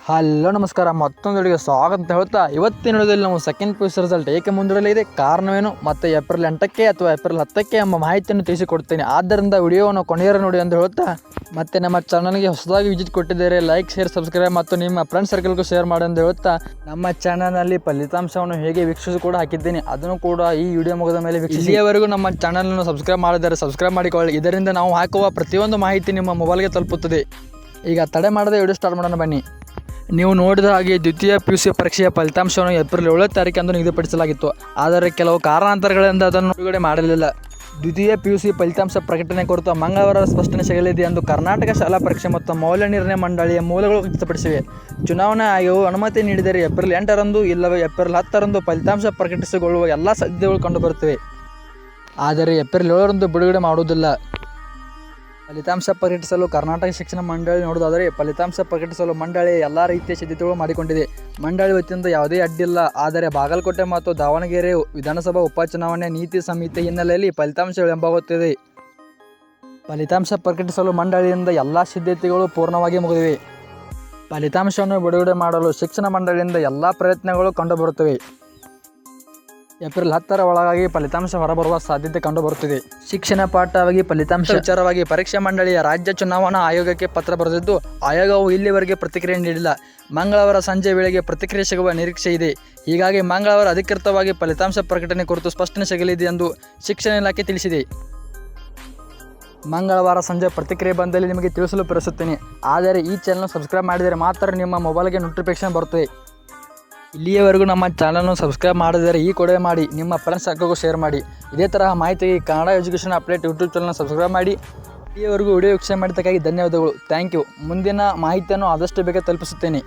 Hello ನಮಸ್ಕಾರ, ಮತ್ತೊಂದು ವಿಡಿಯೋಗೆ ಸ್ವಾಗತ ಅಂತ ಹೇಳ್ತಾ ಇವತ್ತಿನ ವಿಡಿಯೋದಲ್ಲಿ ನಾವು second P U C result ಏಕೆ ಮುಂದೂಡಲಿದೆ, ಕಾರಣವೇನು ಮತ್ತು ಏಪ್ರಿಲ್ 8ಕ್ಕೆ ಅಥವಾ ಏಪ್ರಿಲ್ 10ಕ್ಕೆ ಎಂಬ ಮಾಹಿತಿಯನ್ನು ತಿಳಿಸಿಕೊಡ್ತೇನೆ. ಆದ್ದರಿಂದ ವಿಡಿಯೋವನ್ನು ಕೊನೆಯರ ನೋಡಿ ಅಂತ ಹೇಳ್ತಾ ಮತ್ತು ನಮ್ಮ ಚಾನಲ್ಗೆ ಹೊಸದಾಗಿ ವಿಸಿಟ್ ಕೊಟ್ಟಿದ್ದಾರೆ, ಲೈಕ್, ಶೇರ್, ಸಬ್ಸ್ಕ್ರೈಬ್ ಮತ್ತು ನಿಮ್ಮ ಫ್ರೆಂಡ್ ಸರ್ಕಲ್ಗೂ ಶೇರ್ ಮಾಡಿ ಅಂತ ಹೇಳ್ತಾ ನಮ್ಮ ಚಾನಲ್ನಲ್ಲಿ ಫಲಿತಾಂಶವನ್ನು ಹೇಗೆ ವೀಕ್ಷಿಸಿ ಕೂಡ ಹಾಕಿದ್ದೇನೆ, ಅದನ್ನು ಕೂಡ ಈ ವಿಡಿಯೋ ಮುಗಿದ ಮೇಲೆ ವೀಕ್ಷಿಸಿ. ಇಲ್ಲಿಯವರೆಗೂ ನಮ್ಮ ಚಾನಲನ್ನು ಸಬ್ಸ್ಕ್ರೈಬ್ ಮಾಡಿದರೆ ಸಬ್ಸ್ಕ್ರೈಬ್ ಮಾಡಿಕೊಳ್ಳಿ, ಇದರಿಂದ ನಾವು ಹಾಕುವ ಪ್ರತಿಯೊಂದು ಮಾಹಿತಿ ನಿಮ್ಮ ಮೊಬೈಲ್ಗೆ ತಲುಪುತ್ತದೆ. ಈಗ ತಡೆ ಮಾಡದೆ ವಿಡಿಯೋ ಸ್ಟಾರ್ಟ್ ಮಾಡೋಣ ಬನ್ನಿ. ನೀವು ನೋಡಿದ ಹಾಗೆ ದ್ವಿತೀಯ ಪಿ ಯು ಸಿ ಪರೀಕ್ಷೆಯ ಫಲಿತಾಂಶವನ್ನು ಏಪ್ರಿಲ್ 7ನೇ ತಾರೀಕಂದು ನಿಗದಿಪಡಿಸಲಾಗಿತ್ತು. ಆದರೆ ಕೆಲವು ಕಾರಣಾಂತರಗಳಿಂದ ಅದನ್ನು ಬಿಡುಗಡೆ ಮಾಡಲಿಲ್ಲ. ದ್ವಿತೀಯ ಪಿ ಯು ಸಿ ಫಲಿತಾಂಶ ಪ್ರಕಟಣೆ ಕುರಿತು ಮಂಗಳವಾರ ಸ್ಪಷ್ಟನೆ ಸಿಗಲಿದೆ ಎಂದು ಕರ್ನಾಟಕ ಶಾಲಾ ಪರೀಕ್ಷೆ ಮತ್ತು ಮೌಲ್ಯ ನಿರ್ಣಯ ಮಂಡಳಿಯ ಮೂಲಗಳು ಖಚಿತಪಡಿಸಿವೆ. ಚುನಾವಣಾ ಆಯೋಗವು ಅನುಮತಿ ನೀಡಿದರೆ ಏಪ್ರಿಲ್ 8ರಂದು ಇಲ್ಲವೇ ಏಪ್ರಿಲ್ 10ರಂದು ಫಲಿತಾಂಶ ಪ್ರಕಟಿಸಿಕೊಳ್ಳುವ ಎಲ್ಲ ಸಾಧ್ಯತೆಗಳು ಕಂಡುಬರುತ್ತವೆ. ಆದರೆ ಏಪ್ರಿಲ್ 7ರಂದು ಬಿಡುಗಡೆ ಮಾಡುವುದಿಲ್ಲ. ಫಲಿತಾಂಶ ಪ್ರಕಟಿಸಲು ಕರ್ನಾಟಕ ಶಿಕ್ಷಣ ಮಂಡಳಿ ನೋಡುವುದಾದರೆ ಫಲಿತಾಂಶ ಪ್ರಕಟಿಸಲು ಮಂಡಳಿ ಎಲ್ಲ ರೀತಿಯ ಸಿದ್ಧತೆಗಳು ಮಾಡಿಕೊಂಡಿದೆ. ಮಂಡಳಿ ವತಿಯಿಂದ ಯಾವುದೇ ಅಡ್ಡಿಲ್ಲ. ಆದರೆ ಬಾಗಲಕೋಟೆ ಮತ್ತು ದಾವಣಗೆರೆ ವಿಧಾನಸಭಾ ಉಪಚುನಾವಣೆ ನೀತಿ ಸಂಹಿತೆ ಹಿನ್ನೆಲೆಯಲ್ಲಿ ಫಲಿತಾಂಶ ವಿಳಂಬವಾಗುತ್ತಿದೆ. ಫಲಿತಾಂಶ ಪ್ರಕಟಿಸಲು ಮಂಡಳಿಯಿಂದ ಎಲ್ಲ ಸಿದ್ಧತೆಗಳು ಪೂರ್ಣವಾಗಿ ಮುಗಿದಿವೆ. ಫಲಿತಾಂಶವನ್ನು ಬಿಡುಗಡೆ ಮಾಡಲು ಶಿಕ್ಷಣ ಮಂಡಳಿಯಿಂದ ಎಲ್ಲ ಪ್ರಯತ್ನಗಳು ಕಂಡುಬರುತ್ತವೆ. ಏಪ್ರಿಲ್ 10ರ ಒಳಗಾಗಿ ಫಲಿತಾಂಶ ಹೊರಬರುವ ಸಾಧ್ಯತೆ ಕಂಡುಬರುತ್ತಿದೆ. ಶಿಕ್ಷಣ ಪಾಠವಾಗಿ ಫಲಿತಾಂಶ ವಿಚಾರವಾಗಿ ಪರೀಕ್ಷಾ ಮಂಡಳಿಯ ರಾಜ್ಯ ಚುನಾವಣಾ ಆಯೋಗಕ್ಕೆ ಪತ್ರ ಬರೆದಿದ್ದು, ಆಯೋಗವು ಇಲ್ಲಿವರೆಗೆ ಪ್ರತಿಕ್ರಿಯೆ ನೀಡಿಲ್ಲ. ಮಂಗಳವಾರ ಸಂಜೆ ವೇಳೆಗೆ ಪ್ರತಿಕ್ರಿಯೆ ಸಿಗುವ ನಿರೀಕ್ಷೆ ಇದೆ. ಹೀಗಾಗಿ ಮಂಗಳವಾರ ಅಧಿಕೃತವಾಗಿ ಫಲಿತಾಂಶ ಪ್ರಕಟಣೆ ಕುರಿತು ಸ್ಪಷ್ಟನೆ ಸಿಗಲಿದೆ ಎಂದು ಶಿಕ್ಷಣ ಇಲಾಖೆ ತಿಳಿಸಿದೆ. ಮಂಗಳವಾರ ಸಂಜೆ ಪ್ರತಿಕ್ರಿಯೆ ಬಂದಲ್ಲಿ ನಿಮಗೆ ತಿಳಿಸಲು ಬಯಸುತ್ತೇನೆ. ಆದರೆ ಈ ಚಾನಲ್ ಸಬ್ಸ್ಕ್ರೈಬ್ ಮಾಡಿದರೆ ಮಾತ್ರ ನಿಮ್ಮ ಮೊಬೈಲ್ಗೆ ನೋಟಿಫಿಕೇಶನ್ ಬರುತ್ತದೆ. ಇಲ್ಲಿಯವರೆಗೂ ನಮ್ಮ ಚಾನಲನ್ನು ಸಬ್ಸ್ಕ್ರೈಬ್ ಮಾಡಿದರೆ ಈ ಕೊಡುಗೆ ಮಾಡಿ, ನಿಮ್ಮ ಫ್ರೆಂಡ್ಸ್ ಸರ್ಕಲ್ಗೂ ಶೇರ್ ಮಾಡಿ. ಇದೇ ತರಹ ಮಾಹಿತಿಗೆ ಕನ್ನಡ ಎಜುಕೇಷನ್ ಅಪ್ಡೇಟ್ ಯೂಟ್ಯೂಬ್ ಚಾನಲ್ನ ಸಬ್ಸ್ಕ್ರೈಬ್ ಮಾಡಿ. ಇಲ್ಲಿಯವರೆಗೂ ವಿಡಿಯೋ ವೀಕ್ಷಣೆ ಮಾಡಿದ್ದಕ್ಕಾಗಿ ಧನ್ಯವಾದಗಳು. Thank you. ಮುಂದಿನ ಮಾಹಿತಿಯನ್ನು ಆದಷ್ಟು ಬೇಗ ತಲುಪಿಸುತ್ತೇನೆ.